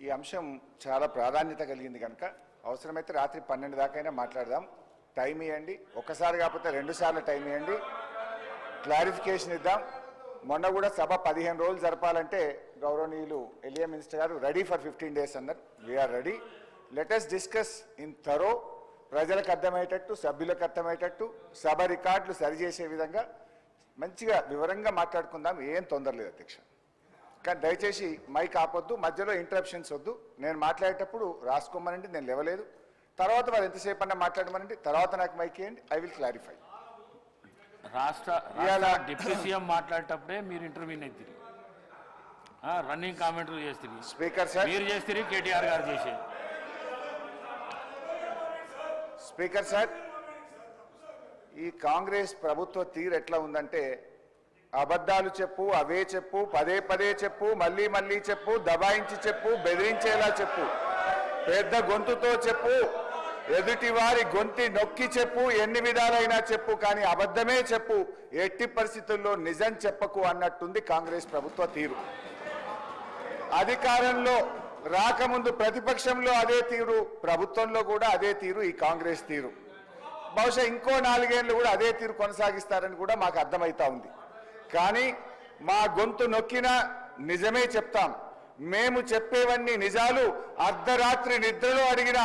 ఈ అంశం చాలా ప్రాధాన్యత కలిగింది కనుక అవసరమైతే రాత్రి 12 దాకైనా మాట్లాడదాం. టైం ఇవ్వండి, ఒక్కసారి కాకపోతే 2 సార్లు టైం ఇవ్వండి, క్లారిఫికేషన్ ఇద్దాం. మొన్న కూడా సభ 15 రోజులు జరపాలంటే గౌరవనీయులు ఎలియా మినిస్టర్ గారు రెడీ ఫర్ 15 days అన్నారు. We're ready. Let us discuss in thorough, ప్రజలకు అర్థమయ్యేటట్టు, సభ్యులకు అర్థమయ్యేటట్టు, సభ రికార్డులు సరిచేసే విధంగా మంచిగా వివరంగా మాట్లాడుకుందాం. ఏం తొందర లేదు అధ్యక్ష. కానీ దయచేసి మైక్ ఆపొద్దు, మధ్యలో ఇంటరప్షన్స్ వద్దు. నేను మాట్లాడేటప్పుడు రాసుకోమనండి, నేను లేవలేదు. తర్వాత వారు ఎంతసేపు అన్నా మాట్లాడమనండి, తర్వాత నాకు మైక్ ఇవ్వండి, ఐ విల్ క్లారిఫై. రాష్ట్ర డిప్యూటీ సీఎం మాట్లాడేటప్పుడే మీరు ఇంటర్వ్యూని ఎత్తిరి, రన్నింగ్ కామెంటరీ చేస్తుంది. స్పీకర్ సార్, మీరు చేస్తుంది, కేటీఆర్ గారు చేసేది. స్పీకర్ సార్, ఈ కాంగ్రెస్ ప్రభుత్వ తీరు ఎట్లా ఉందంటే, అబద్ధాలు చెప్పు, అవే చెప్పు, పదే పదే చెప్పు, మళ్ళీ మళ్ళీ చెప్పు, దబాయించి చెప్పు, బెదిరించేలా చెప్పు, పెద్ద గొంతుతో చెప్పు, ఎదుటి వారి గొంతి నొక్కి చెప్పు, ఎన్ని విధాలైనా చెప్పు, కానీ అబద్ధమే చెప్పు, ఎట్టి పరిస్థితుల్లో నిజం చెప్పకు అన్నట్టుంది కాంగ్రెస్ ప్రభుత్వ తీరు. అధికారంలో రాకముందు ప్రతిపక్షంలో అదే తీరు, ప్రభుత్వంలో కూడా అదే తీరు ఈ కాంగ్రెస్ తీరు. బహుశా ఇంకో 4 ఏళ్ళు కూడా అదే తీరు కొనసాగిస్తారని కూడా మాకు అర్థమవుతా ఉంది. కానీ మా గొంతు నొక్కినా నిజమే చెప్తాం. మేము చెప్పేవన్నీ నిజాలు, అర్ధరాత్రి నిద్రలో అడిగినా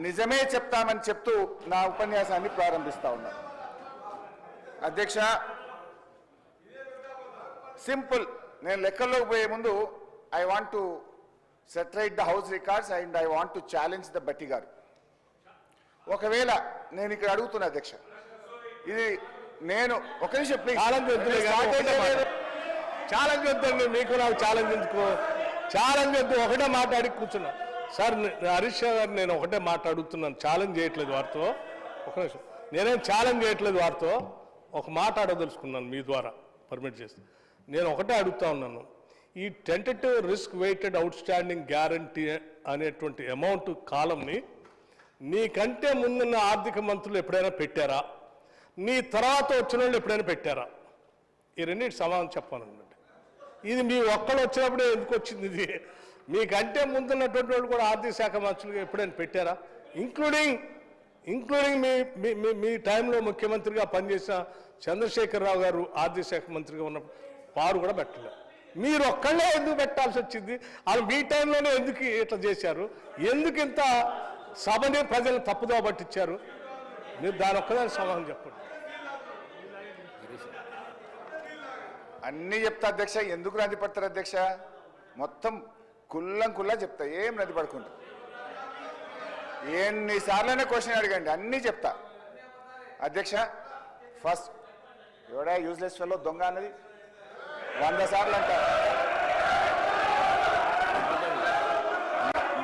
నిజమే చెప్తామని చెప్తూ నా ఉపన్యాసాన్ని ప్రారంభిస్తా ఉన్నాను. అధ్యక్ష, సింపుల్. నేను లెక్కల్లోకి పోయే ముందు I want to reiterate the house records and I want to challenge the Bhatti గారు. ఒకవేళ నేను ఇక్కడ అడుగుతున్నా అధ్యక్ష, ఇది నేను ఒక నిమిషం ప్లీజ్, ఛాలెంజ్ వద్దండి, మీకు నాకు ఛాలెంజ్ ఎందుకు? ఛాలెంజ్ వద్దు, ఒకటే మాట్లాడి కూర్చున్నా. సార్ హరీష్ గారు, నేను ఒకటే మాట్లాడుతున్నాను, ఛాలెంజ్ చేయట్లేదు వారితో. ఒక నిమిషం, నేనేం ఛాలెంజ్ చేయట్లేదు వారితో, ఒక మాట అడగదలుచుకున్నాను మీ ద్వారా పర్మిట్ చేసి. నేను ఒకటే అడుగుతా ఉన్నాను, ఈ tentative risk weighted outstanding guarantee అనేటువంటి అమౌంట్ కాలంని నీకంటే ముందున్న ఆర్థిక మంత్రులు ఎప్పుడైనా పెట్టారా? నీ తర్వాత వచ్చిన వాళ్ళు ఎప్పుడైనా పెట్టారా? ఈ రెండింటి సమాధానం చెప్పానండి. ఇది మీ ఒక్కళ్ళు వచ్చినప్పుడే ఎందుకు వచ్చింది? ఇది మీకంటే ముందున్నటువంటి వాళ్ళు కూడా ఆర్థిక శాఖ మంత్రులుగా ఎప్పుడైనా పెట్టారా? ఇంక్లూడింగ్ మీ టైంలో ముఖ్యమంత్రిగా పనిచేసిన చంద్రశేఖరరావు గారు ఆర్థిక శాఖ మంత్రిగా ఉన్నప్పుడు వారు కూడా పెట్టలేదు. మీరు ఒక్కళ్ళే ఎందుకు పెట్టాల్సి వచ్చింది? వాళ్ళు మీ టైంలోనే ఎందుకు ఇట్లా చేశారు? ఎందుకు ఇంత సభని ప్రజలు తప్పుదో పట్టించారు? మీరు దాని ఒక్కదాని సమాధానం చెప్పండి. అన్నీ చెప్తా అధ్యక్ష. ఎందుకు నది పడతారు అధ్యక్ష? మొత్తం కుల్లా చెప్తా, ఏం నది పడుకుంటా. ఎన్నిసార్లైనా క్వశ్చన్ అడగండి, అన్నీ చెప్తా అధ్యక్ష. ఫస్ట్, ఎవడా యూజ్లెస్ ఫెలో దొంగ అన్నది 100 సార్లు అంటారు.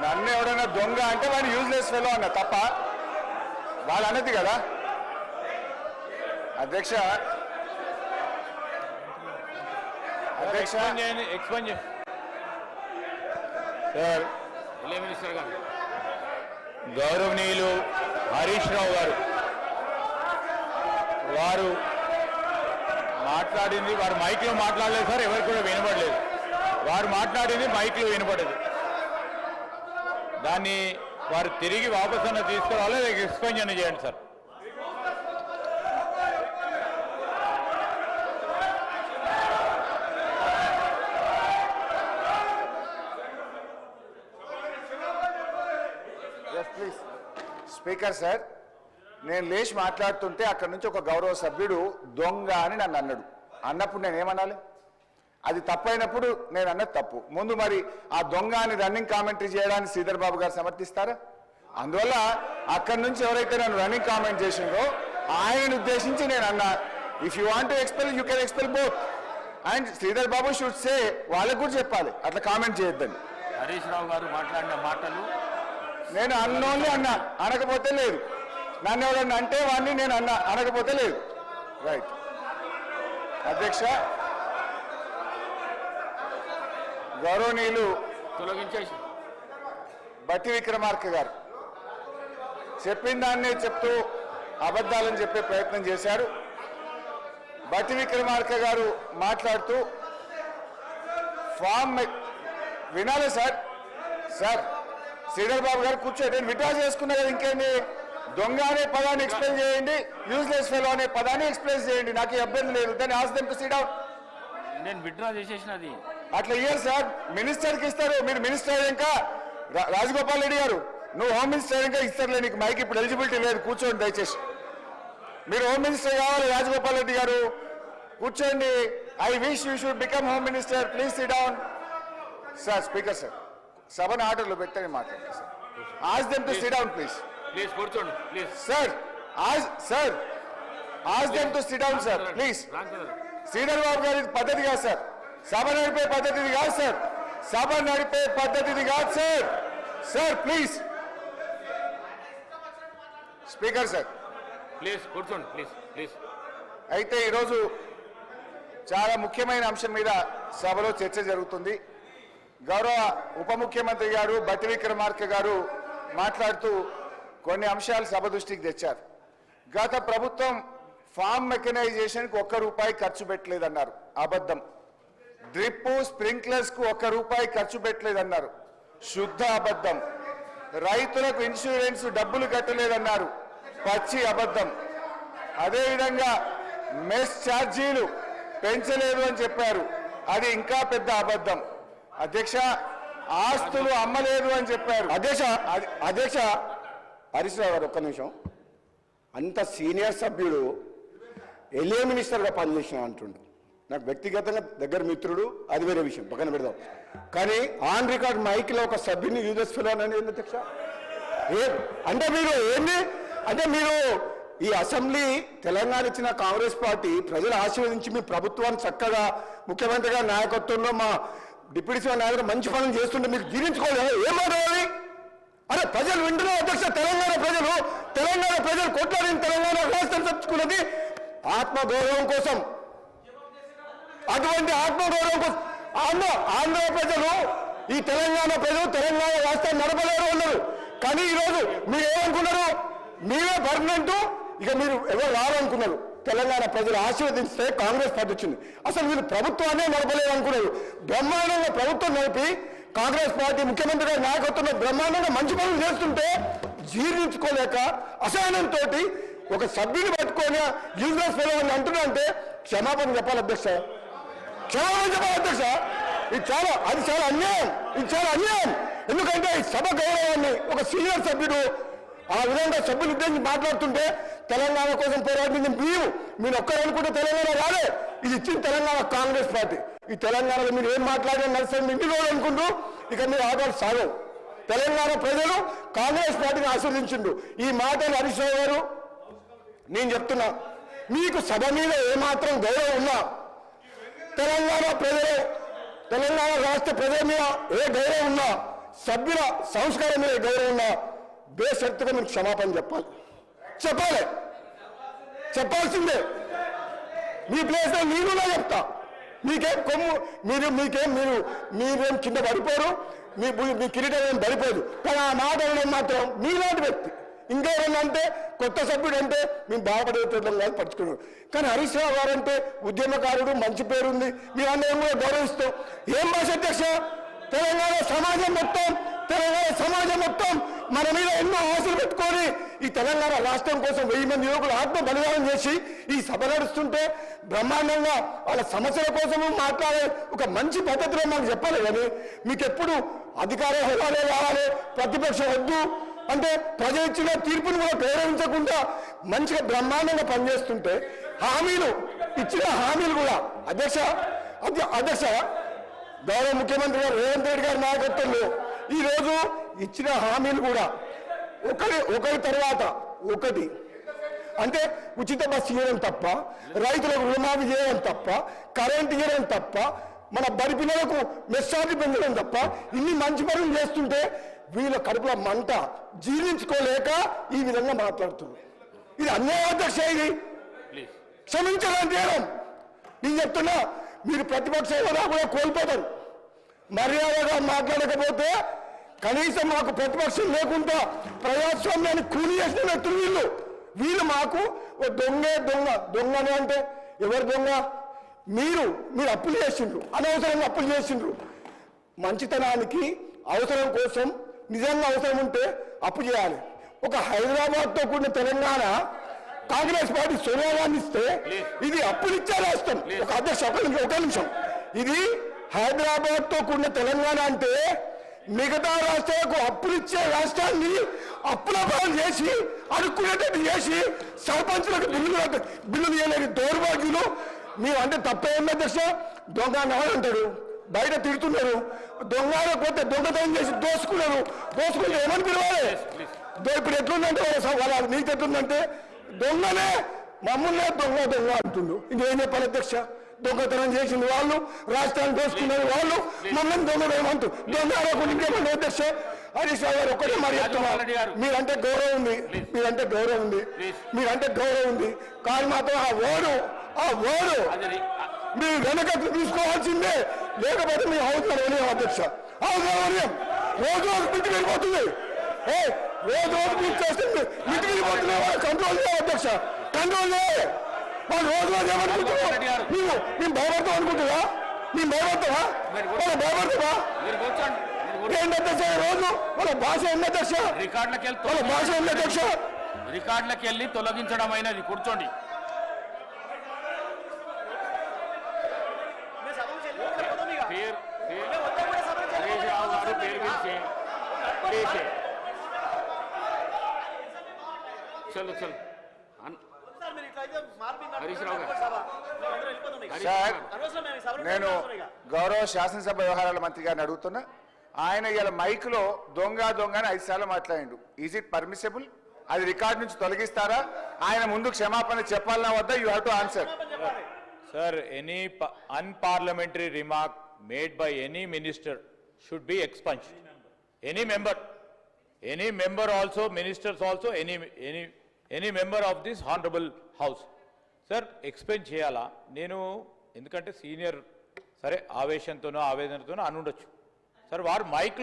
నన్ను ఎవడైనా దొంగ అంటే వాడు యూజ్లెస్ ఫెలో అన్న తప్ప వాడు అన్నది కదా అధ్యక్ష. గౌరవనీయులు హరీష్ రావు గారు వారు మాట్లాడింది, వారు మైక్లో మాట్లాడలేదు సార్, ఎవరికి కూడా వినపడలేదు. వారు మాట్లాడింది మైక్లో వినపడదు. దాన్ని వారు తిరిగి వాపసు అన్న తీసుకురావాలి, ఎక్స్ప్లెయిన్ చేయండి సార్. ప్లీజ్ స్పీకర్ సార్, నేను లేచి మాట్లాడుతుంటే అక్కడ నుంచి ఒక గౌరవ సభ్యుడు దొంగ అని నన్ను అన్నాడు. అన్నప్పుడు నేనేమనాలి? అది తప్పైనప్పుడు నేను అన్నది తప్పు. ముందు మరి ఆ దొంగ అని రన్నింగ్ కామెంటరీ చేయడానికి శ్రీధర్ బాబు గారు సమర్థిస్తారా? అందువల్ల అక్కడి నుంచి ఎవరైతే నన్ను రన్నింగ్ కామెంట్ చేసిందో ఆయనను ఉద్దేశించి నేను అన్నా, if you want to expel you can expel both. And Sridhar Babu should say, వాళ్ళకు కూడా చెప్పాలి అట్లా కామెంట్ చేయొద్దని. హరీష్ రావు గారు మాట్లాడిన మాటలు నేను అన్నోన్లీ అన్నా, అనకపోతే లేదు. నన్ను ఎవరన్నా అంటే వాడిని నేను అన్నా, అనకపోతే లేదు. రైట్ అధ్యక్ష. గౌరవనీయులు తొలగించేసి బట్టి విక్రమార్క గారు చెప్పిన దాన్నే చెప్తూ అబద్ధాలని చెప్పే ప్రయత్నం చేశారు. బట్టి విక్రమార్క గారు మాట్లాడుతూ ఫామ్ వినాలి సార్, సార్ శ్రీధర్ బాబు గారు కూర్చో, నేను విడ్రా చేసుకున్నా కదా, ఇంకేంటి? దొంగ అనే పదాన్ని ఎక్స్ప్లెయిన్ చేయండి, యూజ్లెస్ ఫెలో అనే పదాన్ని ఎక్స్ప్లెయిన్ చేయండి, నాకు ఇబ్బంది లేదు. దాన్ని ఆస్ దెమ్ టు సిట్ డౌన్. నేను విత్డ్రా చేసేసినది. అట్లా ఇయ్యారు సార్, మినిస్టర్కి ఇస్తారు. మీరు మినిస్టర్ ఇంకా రాజగోపాల్ రెడ్డి గారు, నువ్వు హోమ్ మినిస్టర్ ఇంకా ఇస్తారులే, నీకు మైక్ ఇప్పుడు ఎలిజిబిలిటీ లేదు, కూర్చోండి దయచేసి. మీరు హోమ్ మినిస్టర్ కావాలి రాజగోపాల్ రెడ్డి గారు, కూర్చోండి. I wish you should become home minister, please sit down. Sir speaker sir, సభను ఆర్డర్లో పెట్టని మాట్లాడండి sir. Ask them to sit down please. Please కూర్చోండి please. Sir ask them to sit down sir please. Sridhar Babu గారి పద్ధతి కాదు సార్, సభ నడిపే పద్ధతిది కాదు సార్, సభ నడిపే పద్ధతిది కాదు sir. Sir please. Speaker sir please కూర్చోండి ప్లీజ్ ప్లీజ్. అయితే ఈరోజు చాలా ముఖ్యమైన అంశం మీద సభలో చర్చ జరుగుతుంది. గౌరవ ఉప ముఖ్యమంత్రి గారు బట్టి విక్రమార్క గారు మాట్లాడుతూ కొన్ని అంశాలు సభ దృష్టికి తెచ్చారు. గత ప్రభుత్వం ఫార్మ్ మెకనైజేషన్కి ₹1 ఖర్చు పెట్టలేదన్నారు, అబద్ధం. డ్రిప్ స్ప్రింక్లర్స్ కు ₹1 ఖర్చు పెట్టలేదన్నారు, శుద్ధ అబద్ధం. రైతులకు ఇన్సూరెన్స్ డబ్బులు కట్టలేదన్నారు, పచ్చి అబద్ధం. అదేవిధంగా మెస్ ఛార్జీలు పెంచలేదు అని చెప్పారు, అది ఇంకా పెద్ద అబద్ధం. అధ్యక్ష, ఆస్తులు అమ్మలేదు అని చెప్పారు. అధ్యక్ష హరీష్ రావు గారు ఒక్క నిమిషం. అంత సీనియర్ సభ్యుడు ఎల్ఏ మినిస్టర్గా పనిచేసిన అంటుండు, నాకు వ్యక్తిగతంగా దగ్గర మిత్రుడు, అది వేరే విషయం, పక్కన పెడదాం. కానీ ఆన్ రికార్డ్ మైక్లో ఒక సభ్యుని యూజెస్ ఫెలో అనేది ఏంది అధ్యక్ష? అంటే మీరు ఏంది అంటే మీరు ఈ అసెంబ్లీ తెలంగాణ ఇచ్చిన కాంగ్రెస్ పార్టీ ప్రజలు ఆశీర్వదించి మీ ప్రభుత్వాన్ని చక్కగా ముఖ్యమంత్రి గారి నాయకత్వంలో మా డిప్యూటీ సీఎం నాయకులు మంచి పనులు చేస్తుంటే మీకు జీర్ణించుకోలేదు. ఏమవుతుంది? అరే ప్రజలు వింటున్నారు అధ్యక్ష, తెలంగాణ ప్రజలు కొట్లాడిన తెలంగాణ రాష్ట్రం తెచ్చుకున్నది ఆత్మగౌరవం కోసం. అటువంటి ఆత్మగౌరవం కోసం ఆంధ్ర ప్రజలు, ఈ తెలంగాణ ప్రజలు తెలంగాణ రాష్ట్రాన్ని నడపలేరు అన్నారు. కానీ ఈరోజు మీరు ఏమనుకున్నారు? మీరే పర్మనెంట్, ఇక మీరు ఎవరు రావాలనుకున్నారు. తెలంగాణ ప్రజలు ఆశీర్వదిస్తే కాంగ్రెస్ పార్టీ వచ్చింది. అసలు వీళ్ళు ప్రభుత్వాన్ని నడపలేదు అనుకున్నారు. బ్రహ్మాండంగా ప్రభుత్వం నడిపి కాంగ్రెస్ పార్టీ ముఖ్యమంత్రి గారి నాయకత్వంలో బ్రహ్మాండంగా మంచి పనులు చేస్తుంటే జీర్ణించుకోలేక అసహనంతో ఒక సభ్యుని పట్టుకొని యూజ్లెస్ ఫెలో అని అంటున్నారంటే క్షమాపణ చెప్పాలి అధ్యక్ష, క్షమాపణ చెప్పాలి అధ్యక్ష. అది చాలా అన్యాయం. ఎందుకంటే ఈ సభ గౌరవాన్ని ఒక సీనియర్ సభ్యుడు ఆ విధంగా సభ్యులు ఉద్దేశించి మాట్లాడుతుంటే తెలంగాణ కోసం పోరాడింది మీరు ఒక్కరు అనుకుంటే తెలంగాణ రాలే, ఇది ఇచ్చింది తెలంగాణ కాంగ్రెస్ పార్టీ. ఈ తెలంగాణలో మీరు ఏం మాట్లాడినా నడుస్తుంది ఇంటి రోజు అనుకుంటూ ఇక మీరు ఆటలు సాగవు. తెలంగాణ ప్రజలు కాంగ్రెస్ పార్టీని ఆశీర్వదించిండు. ఈ మాటలు హరీష్ రావు గారు నేను చెప్తున్నా, మీకు సభ మీద ఏమాత్రం గౌరవం ఉన్నా, తెలంగాణ రాష్ట్ర ప్రజల మీద ఏ గౌరవం ఉన్నా, సభ్యుల సంస్కారం మీద గౌరవం ఉన్నా బేషరతుగా మీకు క్షమాపణ చెప్పాల్సిందే. మీ ప్లేస్లో నేనున్నా చెప్తా. మీకేం కొమ్ము మీరేం కింద పడిపోరు, మీ కిరీటం ఏం పడిపోదు. కానీ ఆ మాట అనడం మాత్రం మీలాంటి వ్యక్తి. ఇంకేమన్నా అంటే కొత్త సభ్యుడు అంటే మేము బాధపడేటం కాదు, పట్టుకున్నాడు. కానీ హరీష్ రావు గారు అంటే ఉద్యమకారుడు, మంచి పేరుంది, మీరు అందరం కూడా గౌరవిస్తాం. ఏం భాష అధ్యక్ష? తెలంగాణ సమాజం మొత్తం మన మీద ఎన్నో ఆశలు పెట్టుకొని ఈ తెలంగాణ రాష్ట్రం కోసం 1000 మంది యువకులు ఆత్మ బలిదానం చేసి ఈ సభ నడుస్తుంటే బ్రహ్మాండంగా వాళ్ళ సమస్యల కోసం మాట్లాడే ఒక మంచి పద్ధతిలో మాకు చెప్పాలి. కానీ మీకు ఎప్పుడు అధికార హోదాలే కావాలి, ప్రతిపక్షం వద్దు అంటే ప్రజలు ఇచ్చిన తీర్పును కూడా గౌరవించకుండా మంచిగా బ్రహ్మాండంగా పనిచేస్తుంటే ఇచ్చిన హామీలు కూడా అధ్యక్ష గౌరవ ముఖ్యమంత్రి గారు రేవంత్ రెడ్డి గారి నాయకత్వంలో ఈరోజు ఇచ్చిన హామీలు కూడా ఒకరి తర్వాత ఒకటి అంటే ఉచిత బస్సు ఇవ్వడం తప్ప, రైతులకు రుణమాఫీ చేయడం తప్ప, కరెంట్ ఇవ్వడం తప్ప, మన బడి పిల్లలకు మెస్సార్జీ పెంచడం తప్ప ఇన్ని మంచి పనులు చేస్తుంటే వీళ్ళ కడుపుల మంట జీర్ణించుకోలేక ఈ విధంగా మాట్లాడుతున్నారు. ఇది అన్యాయం అధ్యక్ష, ఇది క్షమించడం చేయడం. నేను చెప్తున్నా, మీరు ప్రతిపక్ష హోదా కూడా కోల్పోతారు. మర్యాదగా మాట్లాడకపోతే కనీసం మాకు ప్రతిపక్షం లేకుండా ప్రజాస్వామ్యాన్ని కూలి చేసిన వ్యక్తులు వీళ్ళు మాకు దొంగనే అంటే ఎవరు దొంగ? మీరు అప్పులు చేసిండ్రు, అనవసరంగా అప్పులు చేసిండ్రు. మంచితనానికి అవసరం కోసం నిజంగా అవసరం ఉంటే అప్పు చేయాలి. ఒక హైదరాబాద్తో కూడిన తెలంగాణ కాంగ్రెస్ పార్టీ సోనియా గాంధీ ఇస్తే ఇది అప్పులిచ్చే రాష్ట్రం. ఒక అధ్యక్ష ఒక నిమిషం, ఇది హైదరాబాద్తో కూడిన తెలంగాణ అంటే మిగతా రాష్ట్రాలకు అప్పులిచ్చే రాష్ట్రాన్ని అప్పుల పాలు చేసి అడుక్కునేటట్టు చేసి సర్పంచులకు బిల్లులు ఇవ్వలేని దౌర్భాగ్యులు. మీరు అంటే తప్పే ఉంది అధ్యక్ష. దొంగ అంటాడు, బయట తిడుతున్నారు, దొంగ పోతే దొంగతనం చేసి దోసుకుంటే ఏమని పిలవాలి? ఇప్పుడు ఎట్లుందంటే వాళ్ళ నీకు ఎట్లుందంటే దొంగనే మమ్మల్నే దొంగ అంటుండు. ఇంకేం చెప్పాలి అధ్యక్ష? దొంగతనం చేసింది వాళ్ళు, రాష్ట్రాన్ని దోసుకున్నది వాళ్ళు, మమ్మల్ని దొంగలేమంటూ దొంగ ఆడకుండా ఇంకేమంటే అధ్యక్ష. హరీష్ రావు గారు ఒక్కటే మరి చెప్తున్నారు, మీరంటే గౌరవం ఉంది, మీరంటే గౌరవం ఉంది, కానీ మాత్రం ఆ ఓడు మీరు వెనకట్లు తీసుకోవాల్సిందే, లేకపోతే మీ అవసరం అధ్యక్ష. అవసరం రోజు ఇంటికి వెళ్ళిపోతుంది, రోజు మీరు చేస్తుంది ఇంటికి వెళ్ళిపోతున్నా కంట్రోల్ చేయాలి అధ్యక్ష, కంట్రోల్ చేయాలి. వాళ్ళు రోజు ఏమనుకుంటున్నావు? మేము భయపడతాం అనుకుంటున్నా? మేము భయపడతావా? వాళ్ళు భయపడతావా? ఏంటి అధ్యక్ష? రోజు వాళ్ళ భాష ఉంది అధ్యక్ష, వాళ్ళ భాష ఉంది అధ్యక్ష. రికార్డులకు వెళ్ళి తొలగించడం అయినది. కూర్చోండి. చలో హరీష్ రావు గారు. సార్, నేను గౌరవ శాసనసభ వ్యవహారాల మంత్రి గారిని అడుగుతున్నా. ఆయన ఇలా మైక్లో దొంగ అని 5 సార్లు మాట్లాడిండు. Is it permissible? అది రికార్డు నుంచి తొలగిస్తారా? ఆయన ముందు క్షమాపణ చెప్పాలన్నా వద్దా? You have to answer. Sir, any unparliamentary remark made by any minister should be expunged. Any member also, ministers also, any member of this honorable house. Sir, expunge cheyala. Nenu endukante senior sare ఆవేశంతోనో ఆవేదనతోనో అనుండొచ్చు. Sir, వారు mic